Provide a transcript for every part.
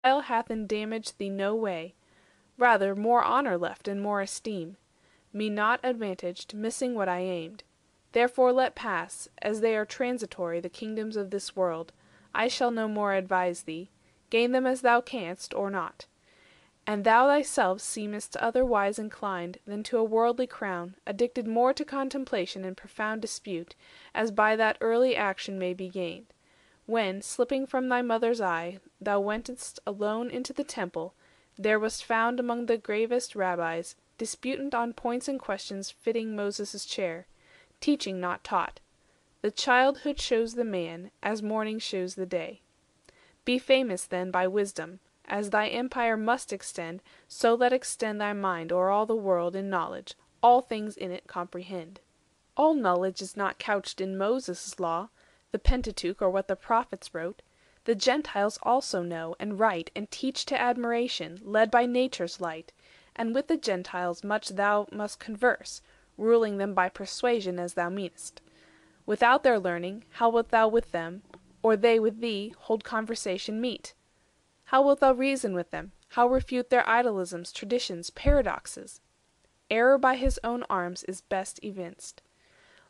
Guile hath in damage thee no way, rather more honour left and more esteem. Me not advantaged, missing what I aimed. Therefore let pass, as they are transitory the kingdoms of this world. I shall no more advise thee. Gain them as thou canst, or not. And thou thyself seemest otherwise inclined Than to a worldly crown, addicted more To contemplation and profound dispute, As by that early action may be gained. When, slipping from thy mother's eye, thou wentest alone into the temple, there wast found among the gravest rabbis, disputant on points and questions fitting Moses' chair, teaching not taught. The childhood shows the man, as morning shows the day. Be famous then by wisdom. As thy empire must extend, so let extend thy mind o'er all the world in knowledge, all things in it comprehend. All knowledge is not couched in Moses' law, the Pentateuch, or what the prophets wrote. The Gentiles also know, and write, and teach to admiration, led by nature's light. And with the Gentiles much thou must converse, ruling them by persuasion as thou meanest. Without their learning, how wilt thou with them, or they with thee, hold conversation meet? How wilt thou reason with them? How refute their idolisms, traditions, paradoxes? Error by his own arms is best evinced.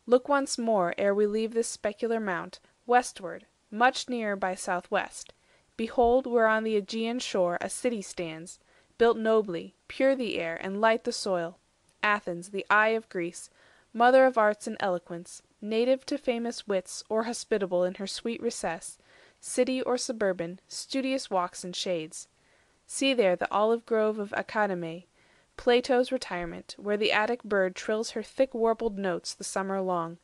Look once more, ere we leave this specular mount, westward, much nearer by southwest. Behold, where on the Aegean shore a city stands, built nobly, pure the air, and light the soil. Athens, the eye of Greece, mother of arts and eloquence, native to famous wits, or hospitable in her sweet recess, city or suburban, studious walks and shades. See there the olive grove of Academe, Plato's retirement, where the Attic bird trills her thick warbled notes the summer long.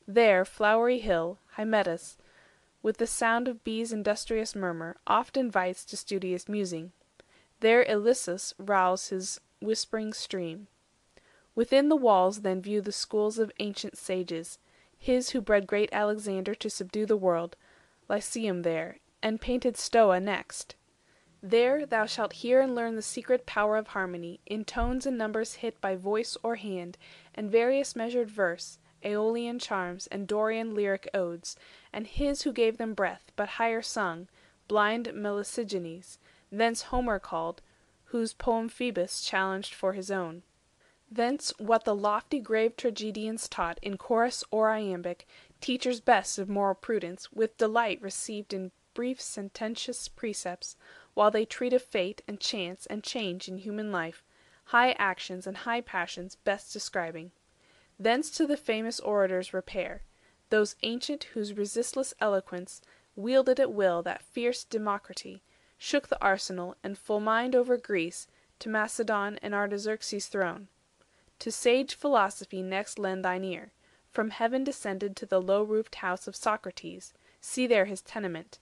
There flowery hill, Hymettus, with the sound of bees' industrious murmur, oft invites to studious musing. There Ilissus rowels his whispering stream. Within the walls then view the schools of ancient sages, his who bred great Alexander to subdue the world, Lyceum there, and painted Stoa next. There thou shalt hear and learn the secret power of harmony, in tones and numbers hit by voice or hand, and various measured verse, Aeolian charms, and Dorian lyric odes, and his who gave them breath, but higher sung, blind Melesigenes, thence Homer called, whose poem Phoebus challenged for his own. Thence what the lofty grave tragedians taught in chorus or iambic, teachers best of moral prudence, with delight received in brief sententious precepts, while they treat of fate and chance and change in human life, high actions and high passions best describing. Thence to the famous orators repair, those ancient whose resistless eloquence wielded at will that fierce democracy, shook the arsenal, and fulmined over Greece to Macedon and Artaxerxes' throne. To sage philosophy next lend thine ear. From heaven descended to the low-roofed house of Socrates, see there his tenement,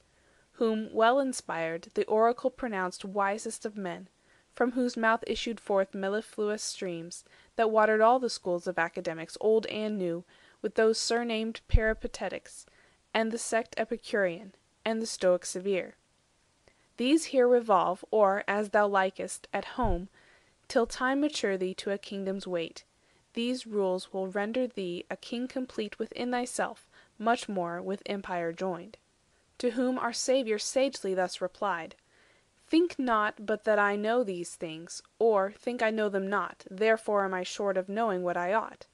whom, well inspired, the oracle pronounced wisest of men, from whose mouth issued forth mellifluous streams, that watered all the schools of academics old and new, with those surnamed Peripatetics, and the sect Epicurean, and the Stoic severe. These here revolve, or, as thou likest, at home, till time mature thee to a kingdom's weight. These rules will render thee a king complete within thyself, much more with empire joined. To whom our Saviour sagely thus replied, Think not but that I know these things, or think I know them not, therefore am I short of knowing what I ought.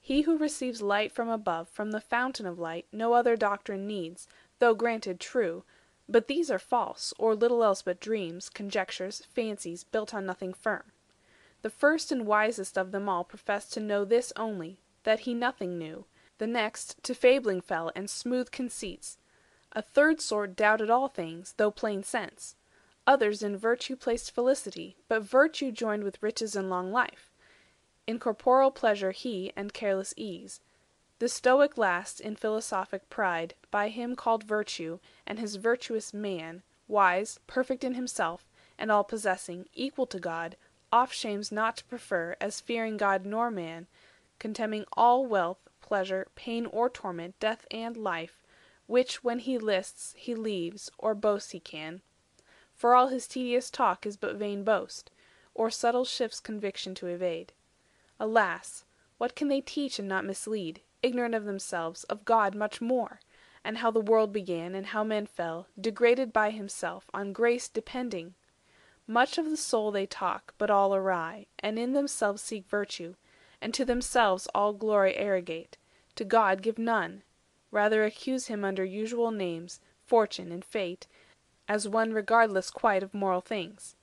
He who receives light from above, from the fountain of light, no other doctrine needs, though granted true, but these are false, or little else but dreams, conjectures, fancies, built on nothing firm. The first and wisest of them all professed to know this only, that he nothing knew. The next to fabling fell and smooth conceits. A third sort doubted all things, though plain sense. Others in virtue placed felicity, but virtue joined with riches and long life. In corporal pleasure he, and careless ease. The Stoic last in philosophic pride, by him called virtue, and his virtuous man, wise, perfect in himself, and all-possessing, equal to God, oft shames not to prefer, as fearing God nor man, contemning all wealth, pleasure, pain or torment, death and life, which when he lists he leaves, or boast he can. For all his tedious talk is but vain boast, or subtle shifts conviction to evade. Alas! what can they teach and not mislead, ignorant of themselves, of God much more? and how the world began, and how men fell, degraded by himself, on grace depending. Much of the soul they talk, but all awry, and in themselves seek virtue, and to themselves all glory arrogate, to God give none; rather accuse him under usual names, fortune and fate, as one regardless quite of moral things.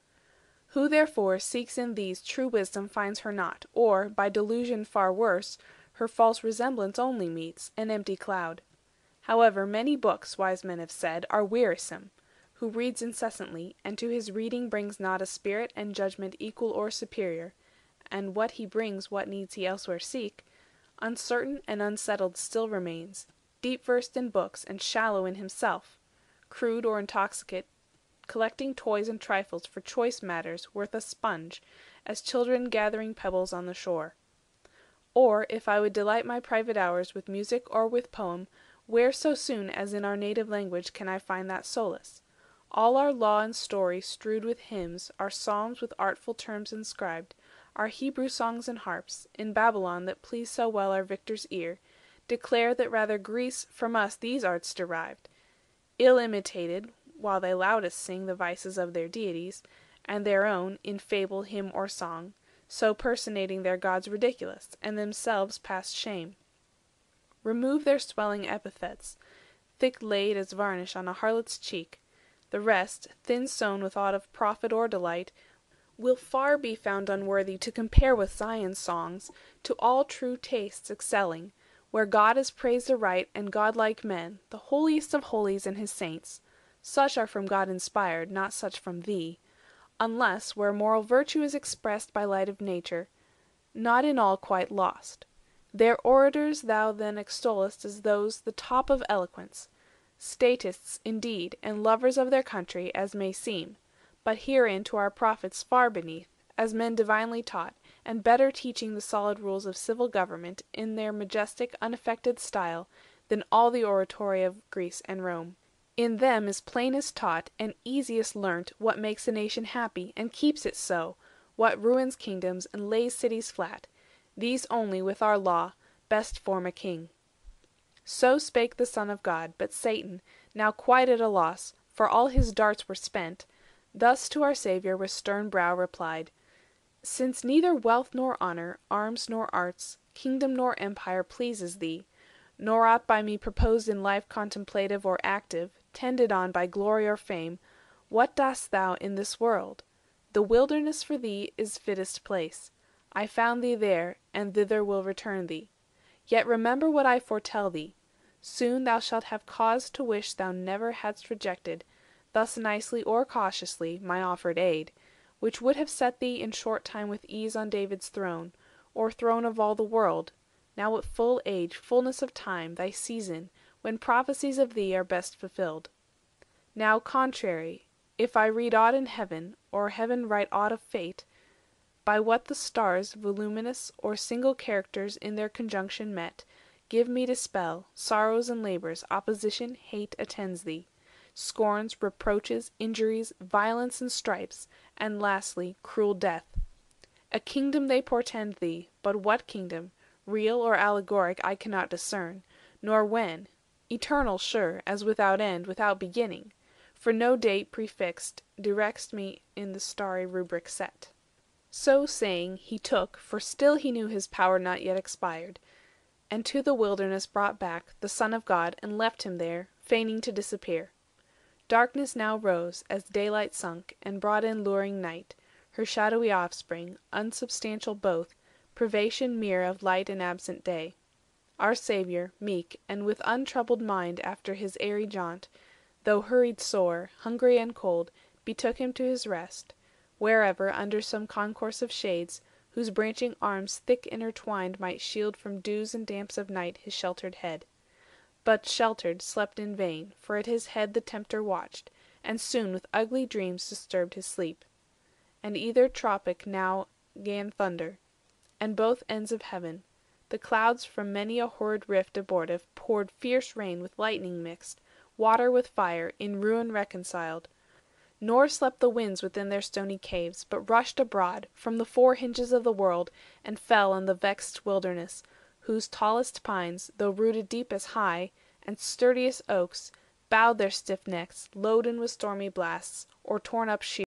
Who therefore seeks in these true wisdom finds her not, or, by delusion far worse, her false resemblance only meets, an empty cloud. However, many books, wise men have said, are wearisome, who reads incessantly, and to his reading brings not a spirit and judgment equal or superior, and what he brings what needs he elsewhere seek, uncertain and unsettled still remains, deep versed in books and shallow in himself, crude or intoxicate, collecting toys and trifles for choice matters worth a sponge, as children gathering pebbles on the shore. Or, if I would delight my private hours with music or with poem, where so soon as in our native language can I find that solace? All our law and story strewed with hymns, our psalms with artful terms inscribed, our Hebrew songs and harps, in Babylon that please so well our victor's ear, declare that rather Greece from us these arts derived, ill imitated, while they loudest sing the vices of their deities, and their own, in fable, hymn, or song, so personating their gods ridiculous, and themselves past shame. Remove their swelling epithets, thick laid as varnish on a harlot's cheek; the rest, thin sown with aught of profit or delight, will far be found unworthy to compare with Zion's songs, to all true tastes excelling, where God is praised aright, and godlike men, the holiest of holies and his saints. Such are from God inspired, not such from thee; unless where moral virtue is expressed by light of nature, not in all quite lost. Their orators thou then extollest as those the top of eloquence, statists indeed, and lovers of their country, as may seem, but herein to our prophets far beneath, as men divinely taught, and better teaching the solid rules of civil government in their majestic unaffected style than all the oratory of Greece and Rome. In them is plainest taught and easiest learnt what makes a nation happy and keeps it so, what ruins kingdoms and lays cities flat. These only with our law best form a king. So spake the Son of God, but Satan, now quite at a loss, for all his darts were spent, thus to our Saviour with stern brow replied: Since neither wealth nor honour, arms nor arts, kingdom nor empire pleases thee, nor aught by me proposed in life contemplative or active, tended on by glory or fame, what dost thou in this world? The wilderness for thee is fittest place. I found thee there, and thither will return thee. Yet remember what I foretell thee. Soon thou shalt have cause to wish thou never hadst rejected, thus nicely or cautiously, my offered aid, which would have set thee in short time with ease on David's throne, or throne of all the world, now at full age, fullness of time, thy season, when prophecies of thee are best fulfilled. Now contrary, if I read aught in heaven, or heaven write aught of fate, by what the stars, voluminous, or single characters in their conjunction met, give me to spell, sorrows and labours, opposition, hate attends thee, scorns, reproaches, injuries, violence and stripes, and lastly, cruel death. A kingdom they portend thee, but what kingdom, real or allegoric, I cannot discern, nor when; eternal sure, as without end, without beginning, for no date prefixed directs me in the starry rubric set. So saying, he took, for still he knew his power not yet expired, and to the wilderness brought back the Son of God, and left him there, feigning to disappear. Darkness now rose, as daylight sunk, and brought in luring night, her shadowy offspring, unsubstantial both, privation mere of light and absent day. Our Saviour, meek, and with untroubled mind after his airy jaunt, though hurried sore, hungry and cold, betook him to his rest, wherever, under some concourse of shades, whose branching arms thick intertwined might shield from dews and damps of night his sheltered head. But sheltered, slept in vain, for at his head the tempter watched, and soon with ugly dreams disturbed his sleep. And either tropic now 'gan thunder, and both ends of heaven, the clouds from many a horrid rift abortive poured fierce rain with lightning mixed, water with fire, in ruin reconciled. Nor slept the winds within their stony caves, but rushed abroad from the four hinges of the world, and fell on the vexed wilderness, whose tallest pines, though rooted deep as high, and sturdiest oaks Bowed their stiff necks, loaden with stormy blasts, Or torn up sheer.